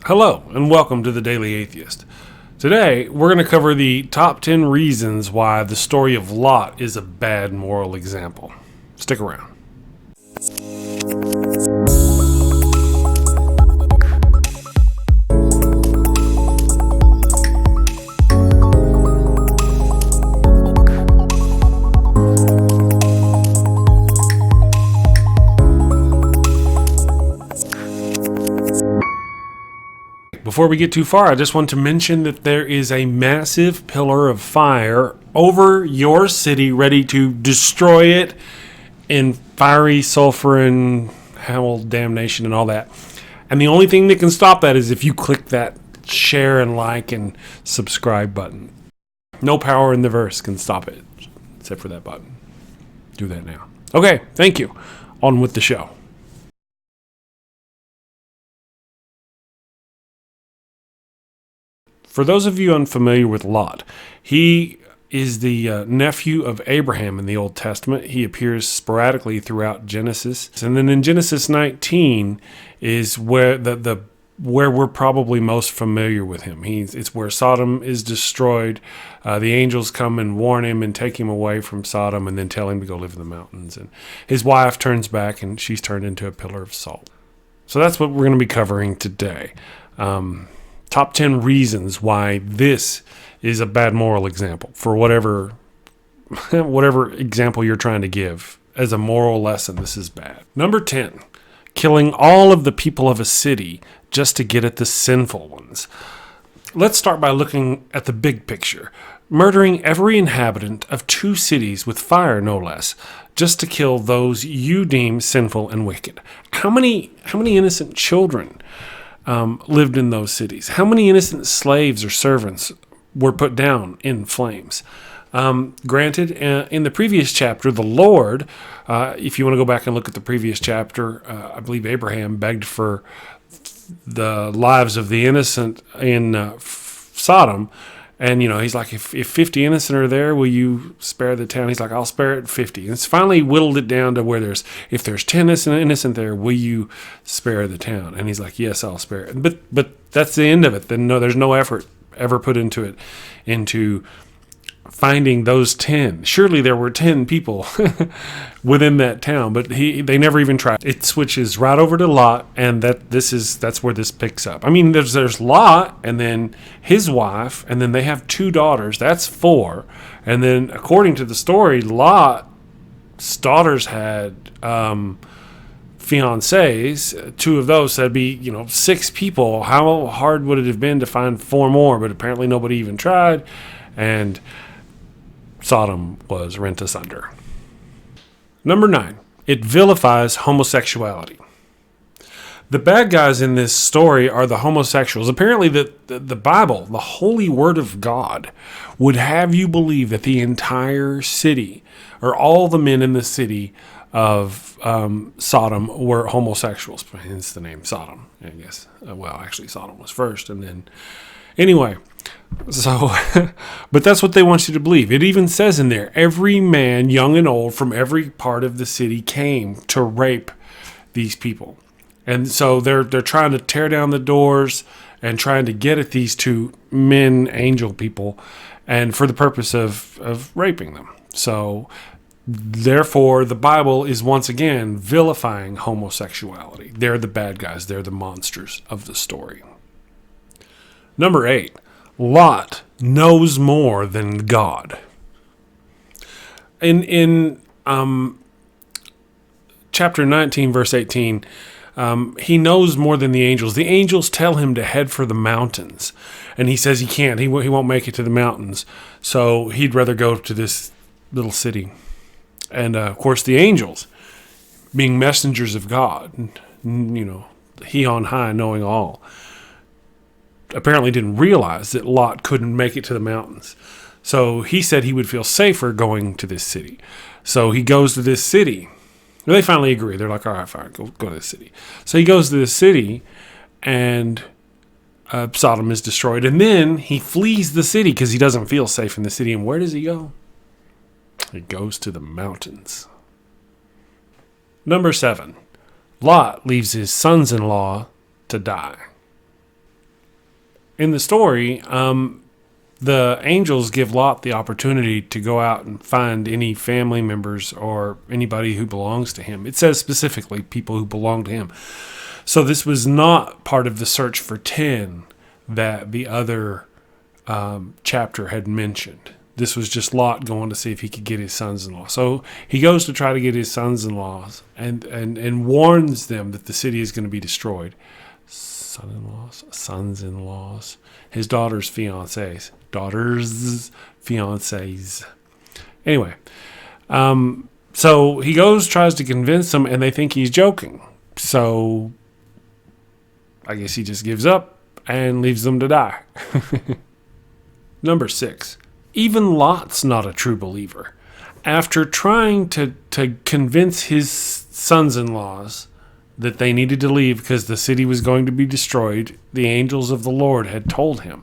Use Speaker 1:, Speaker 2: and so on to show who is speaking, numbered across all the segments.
Speaker 1: Hello, and welcome to the Daily Atheist. Today, we're going to cover the top 10 reasons why the story of Lot is a bad moral example. Stick around. Before we get too far, I just want to mention that there is a massive pillar of fire over your city ready to destroy it in fiery sulfur and hell damnation and all that. And the only thing that can stop that is if you click that share and like and subscribe button. No power in the verse can stop it, except for that button. Do that now. Okay, thank you. On with the show. For those of you unfamiliar with Lot, he is the nephew of Abraham in the Old Testament. He appears sporadically throughout Genesis. And then in Genesis 19 is where where we're probably most familiar with him. It's where Sodom is destroyed. The angels come and warn him and take him away from Sodom and then tell him to go live in the mountains. And his wife turns back and she's turned into a pillar of salt. So that's what we're going to be covering today. Top 10 reasons why this is a bad moral example for whatever example you're trying to give. As a moral lesson, this is bad. Number 10, killing all of the people of a city just to get at the sinful ones. Let's start by looking at the big picture. Murdering every inhabitant of two cities with fire, no less, just to kill those you deem sinful and wicked. How many innocent children lived in those cities? How many innocent slaves or servants were put down in flames? Granted, in the previous chapter, the Lord, if you want to go back and look at the previous chapter, I believe Abraham begged for the lives of the innocent in Sodom. And, he's like, if 50 innocent are there, will you spare the town? He's like, I'll spare it 50. And it's finally whittled it down to where if there's 10 innocent there, will you spare the town? And he's like, yes, I'll spare it. But that's the end of it. Then there's no effort ever put into finding those 10. Surely there were 10 people within that town, but they never even tried. It switches right over to Lot, and that's where this picks up. I mean, there's Lot, and then his wife, and then they have 2 daughters. That's 4. And then according to the story, Lot's daughters had fiancés. 2 of those, so that'd be 6 people. How hard would it have been to find 4 more? But apparently nobody even tried, and Sodom was rent asunder. Number 9, it vilifies homosexuality. The bad guys in this story are the homosexuals. Apparently the Bible, the holy word of God, would have you believe that the entire city, or all the men in the city of Sodom, were homosexuals. Hence the name Sodom, I guess. Well, actually Sodom was first, and then... Anyway, so, but that's what they want you to believe. It even says in there, every man, young and old, from every part of the city came to rape these people. And so they're trying to tear down the doors and trying to get at these 2 men, angel people, and for the purpose of raping them. So, therefore, the Bible is once again vilifying homosexuality. They're the bad guys. They're the monsters of the story. Number 8, Lot knows more than God. In chapter 19, verse 18, he knows more than the angels. The angels tell him to head for the mountains, and he says he can't. He won't make it to the mountains, so he'd rather go to this little city. And of course, the angels, being messengers of God, he on high, knowing all, apparently didn't realize that Lot couldn't make it to the mountains. So he said he would feel safer going to this city. So he goes to this city. They finally agree. They're like, all right, fine, go to this city. So he goes to this city, and Sodom is destroyed. And then he flees the city because he doesn't feel safe in the city. And where does he go? He goes to the mountains. Number 7, Lot leaves his sons-in-law to die. In the story, the angels give Lot the opportunity to go out and find any family members or anybody who belongs to him. It says specifically people who belong to him. So this was not part of the search for 10 that the other chapter had mentioned. This was just Lot going to see if he could get his sons-in-law. So he goes to try to get his sons-in-laws and warns them that the city is going to be destroyed. Sons-in-laws, his daughter's fiancés. Anyway, so he goes, tries to convince them, and they think he's joking. So I guess he just gives up and leaves them to die. Number 6. Even Lot's not a true believer. After trying to convince his sons-in-laws that they needed to leave because the city was going to be destroyed, the angels of the Lord had told him.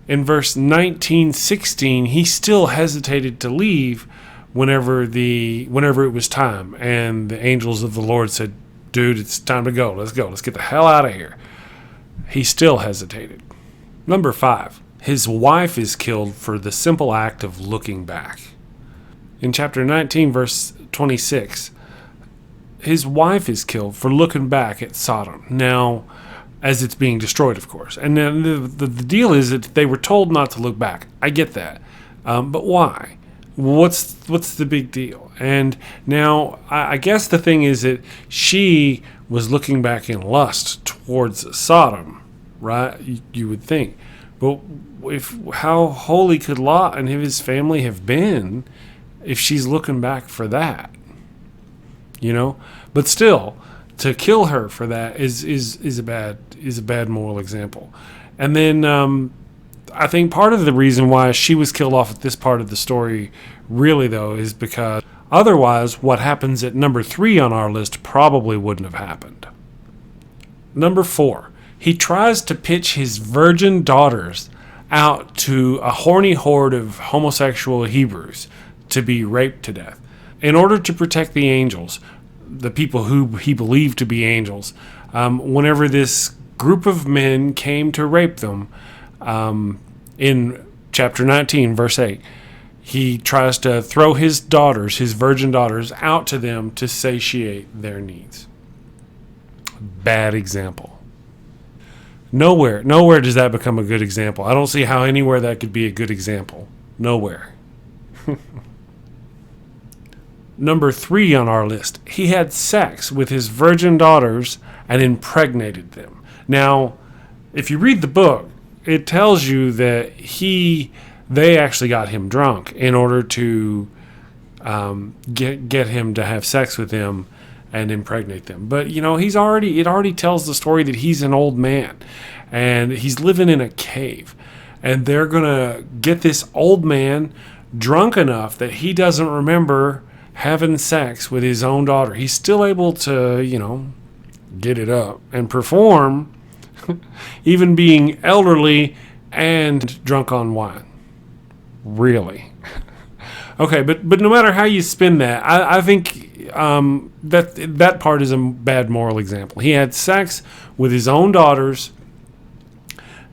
Speaker 1: In verse 19:16, he still hesitated to leave whenever it was time, and the angels of the Lord said, "Dude, it's time to go. Let's go. Let's get the hell out of here." He still hesitated. Number 5. His wife is killed for the simple act of looking back. In chapter 19, verse 26, his wife is killed for looking back at Sodom. Now, as it's being destroyed, of course. And then the deal is that they were told not to look back. I get that. But why? What's the big deal? And now, I guess the thing is that she was looking back in lust towards Sodom, right? You would think. But how holy could Lot and his family have been if she's looking back for that? You know? But still, to kill her for that is a bad moral example. And then I think part of the reason why she was killed off at this part of the story, really though, is because otherwise what happens at number 3 on our list probably wouldn't have happened. Number 4, he tries to pitch his virgin daughters out to a horny horde of homosexual Hebrews to be raped to death. In order to protect the angels, the people who he believed to be angels, whenever this group of men came to rape them, in chapter 19, verse 8, he tries to throw his daughters, his virgin daughters, out to them to satiate their needs. Bad example. Nowhere does that become a good example. I don't see how anywhere that could be a good example. Nowhere. Number 3 on our list, he had sex with his virgin daughters and impregnated them. Now, if you read the book, it tells you that they actually got him drunk in order to get him to have sex with them and impregnate them. But it already tells the story that he's an old man and he's living in a cave, and they're gonna get this old man drunk enough that he doesn't remember having sex with his own daughter. He's still able to, get it up and perform, even being elderly and drunk on wine. Really? Okay, but no matter how you spin that, I think that part is a bad moral example. He had sex with his own daughters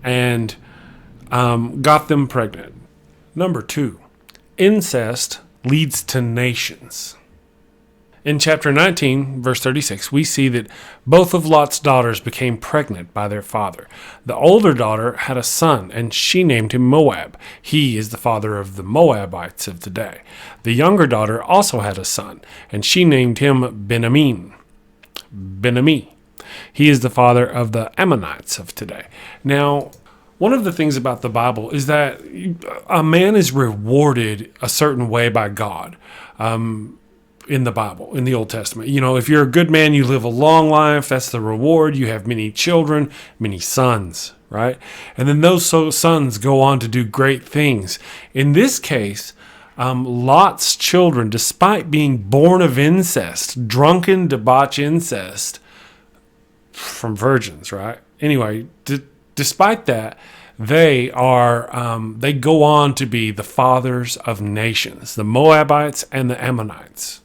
Speaker 1: and got them pregnant. Number 2, incest leads to nations. In chapter 19, verse 36, we see that both of Lot's daughters became pregnant by their father. The older daughter had a son, and she named him Moab. He is the father of the Moabites of today. The younger daughter also had a son, and she named him Ben-Ami. He is the father of the Ammonites of today. Now, one of the things about the Bible is that a man is rewarded a certain way by God. In the Bible, in the Old Testament. If you're a good man, you live a long life. That's the reward. You have many children, many sons, right? And then those sons go on to do great things. In this case, Lot's children, despite being born of incest, drunken, debauch incest from virgins, right? Anyway, despite that, they go on to be the fathers of nations, the Moabites and the Ammonites.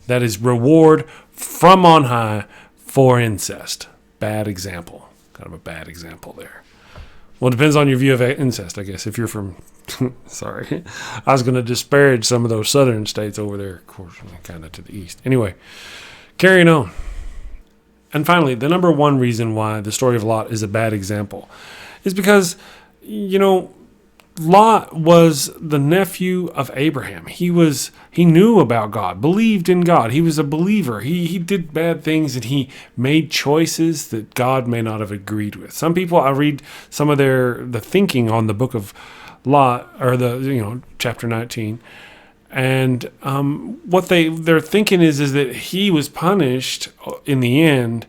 Speaker 1: That is reward from on high for incest. Bad example. Kind of a bad example there. Well, it depends on your view of incest, I guess. If you're from, sorry, I was going to disparage some of those southern states over there, of course, kind of to the east. Anyway, carrying on. And finally, the number one reason why the story of Lot is a bad example is because, Lot was the nephew of Abraham. He knew about God, believed in God. He was a believer. He did bad things and he made choices that God may not have agreed with. Some people, I read some of the thinking on the book of Lot, or chapter 19, and what their thinking is that he was punished in the end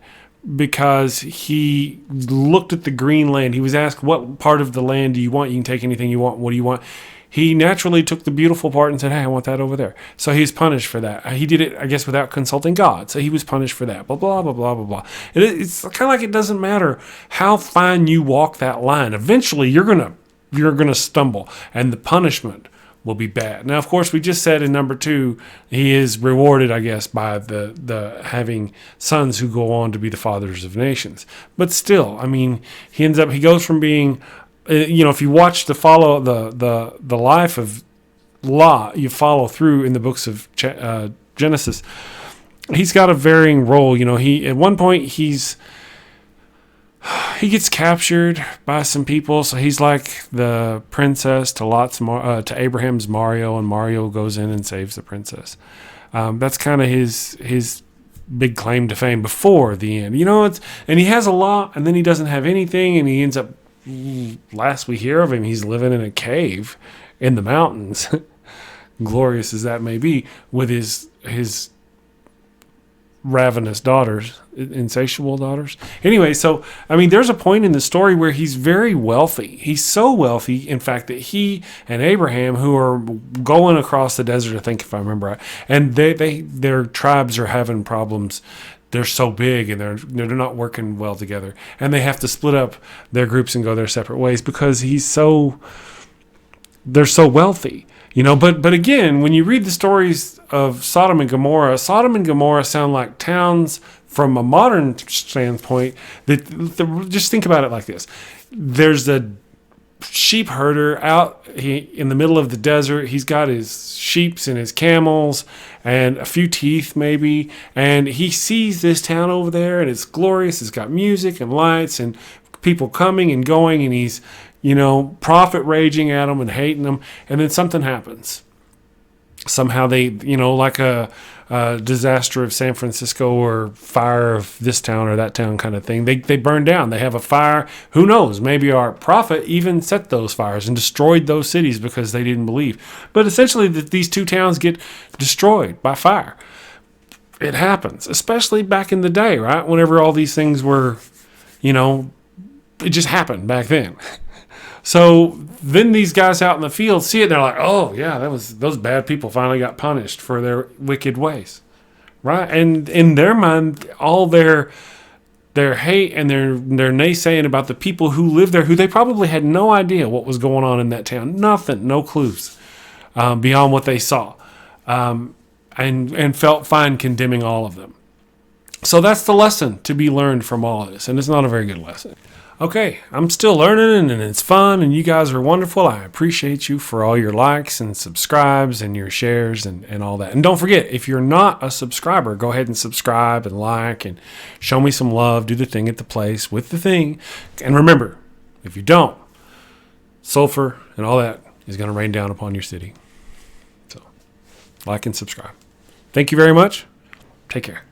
Speaker 1: because he looked at the green land. He was asked, what part of the land do you want? You can take anything you want. What do you want? He naturally took the beautiful part and said, hey, I want that over there. So he's punished for that. He did it, I guess, without consulting God. So he was punished for that. Blah, blah, blah, blah, blah, blah. It's kind of like it doesn't matter how fine you walk that line. Eventually, you're gonna stumble, and the punishment will be bad. Now, of course, we just said in number 2, he is rewarded, I guess, by the having sons who go on to be the fathers of nations. But still, I mean, he goes from being, if you watch the life of Lot, you follow through in the books of Genesis. He's got a varying role. At one point he gets captured by some people, so he's like the princess to Abraham's Mario, and Mario goes in and saves the princess. That's kind of his big claim to fame before the end. And he has a lot, and then he doesn't have anything, and he ends up, last we hear of him, he's living in a cave in the mountains, glorious as that may be, with his ravenous daughters, insatiable daughters. Anyway, so, there's a point in the story where he's very wealthy. He's so wealthy, in fact, that he and Abraham, who are going across the desert, I think, if I remember right, and their tribes are having problems. They're so big and they're not working well together, and they have to split up their groups and go their separate ways because they're so wealthy. But again, when you read the stories of Sodom and Gomorrah sound like towns from a modern standpoint. Just think about it like this. There's a sheep herder out in the middle of the desert. He's got his sheeps and his camels and a few teeth maybe. And he sees this town over there and it's glorious. It's got music and lights and people coming and going, and he's profit raging at them and hating them, and then something happens. Somehow they, like a disaster of San Francisco or fire of this town or that town kind of thing. They burn down. They have a fire. Who knows? Maybe our prophet even set those fires and destroyed those cities because they didn't believe. But essentially, these two towns get destroyed by fire. It happens, especially back in the day, right? Whenever all these things were, it just happened back then. So then these guys out in the field see it, and they're like, oh, yeah, those bad people finally got punished for their wicked ways, right? And in their mind, all their hate and their naysaying about the people who live there, who they probably had no idea what was going on in that town, nothing, no clues beyond what they saw, and felt fine condemning all of them. So that's the lesson to be learned from all of this, and it's not a very good lesson. Okay, I'm still learning and it's fun and you guys are wonderful. I appreciate you for all your likes and subscribes and your shares and all that. And don't forget, if you're not a subscriber, go ahead and subscribe and like and show me some love. Do the thing at the place with the thing. And remember, if you don't, sulfur and all that is going to rain down upon your city. So, like and subscribe. Thank you very much. Take care.